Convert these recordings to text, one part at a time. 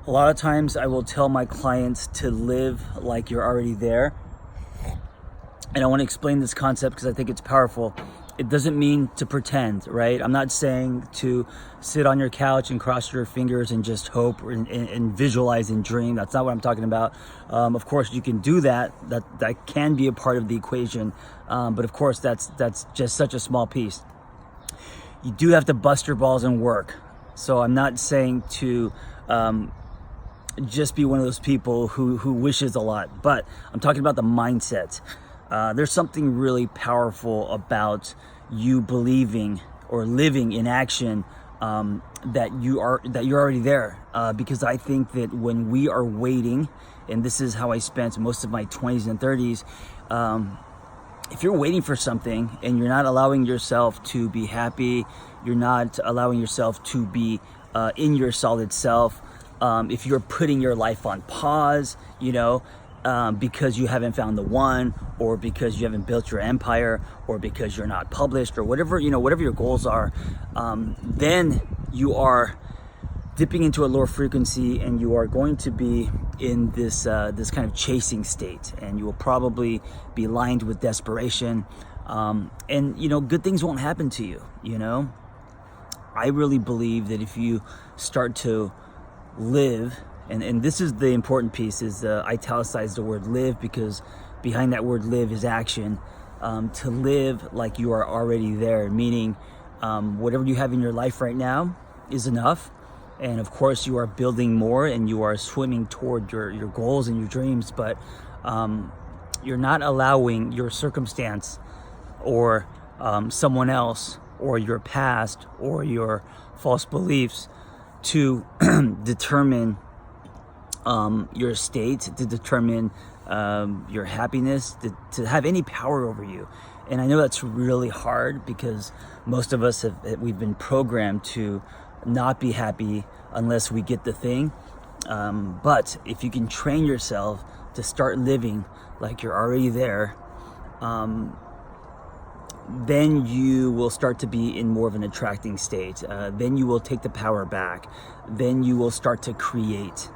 A lot of times I will tell my clients to live like you're already there. And I want to explain this concept because I think it's powerful. It doesn't mean to pretend, right? I'm not saying to sit on your couch and cross your fingers and just hope and visualize and dream. That's not what I'm talking about. Of course, you can do that. That can be a part of the equation. But of course, that's just such a small piece. You do have to bust your balls and work. So I'm not saying to just be one of those people who wishes a lot, but I'm talking about the mindset. There's something really powerful about you believing or living in action that you're already there. Because I think that when we are waiting, and this is how I spent most of my 20s and 30s, if you're waiting for something and you're not allowing yourself to be happy, you're not allowing yourself to be in your solid self, if you're putting your life on pause, because you haven't found the one, or because you haven't built your empire, or because you're not published, or whatever your goals are, then you are dipping into a lower frequency, and you are going to be in this kind of chasing state, and you will probably be lined with desperation, and good things won't happen to you. I really believe that if you start to live, and this is the important piece, is italicize the word live, because behind that word live is action. To live like you are already there, meaning whatever you have in your life right now is enough. And of course you are building more and you are swimming toward your goals and your dreams, but you're not allowing your circumstance or someone else or your past or your false beliefs to determine your state, to determine your happiness, to have any power over you. And I know that's really hard, because most of us we've been programmed to not be happy unless we get the thing. But if you can train yourself to start living like you're already there, then you will start to be in more of an attracting state. Then you will take the power back. Then you will start to create.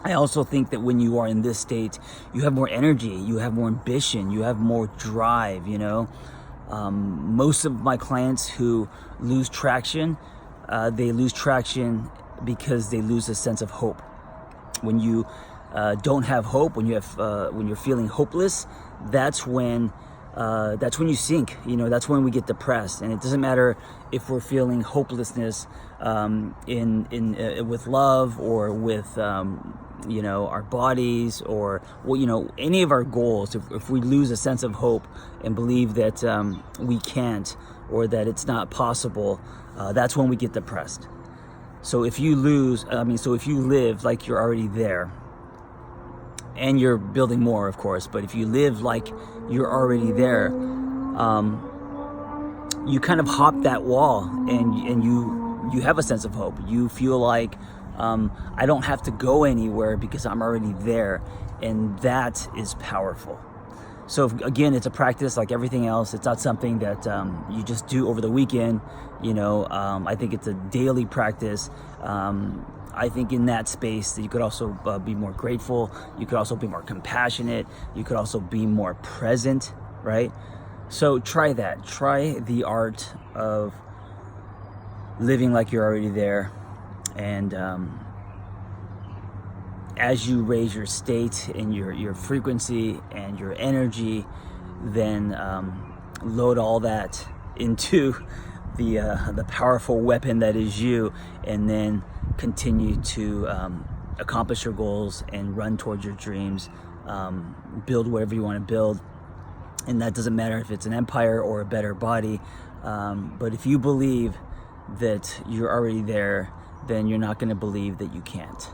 I also think that when you are in this state, you have more energy, you have more ambition, you have more drive. Most of my clients who lose traction, they lose traction because they lose a sense of hope. When you don't have hope, when you're feeling hopeless, that's when you sink. That's when we get depressed. And it doesn't matter if we're feeling hopelessness with love, or with our bodies, or any of our goals. If we lose a sense of hope and believe that we can't, or that it's not possible, that's when we get depressed. So if you live like you're already there, and you're building more, of course, but if you live like you're already there, you kind of hop that wall, and you have a sense of hope. You feel like, I don't have to go anywhere because I'm already there, and that is powerful. So again, it's a practice like everything else. It's not something that you just do over the weekend. I think it's a daily practice. I think in that space that you could also be more grateful. You could also be more compassionate. You could also be more present, right? So try that. Try the art of living like you're already there. And as you raise your state and your frequency and your energy, then load all that into the powerful weapon that is you, and then continue to accomplish your goals and run towards your dreams. Build whatever you want to build, and that doesn't matter if it's an empire or a better body. But if you believe that you're already there, then you're not going to believe that you can't.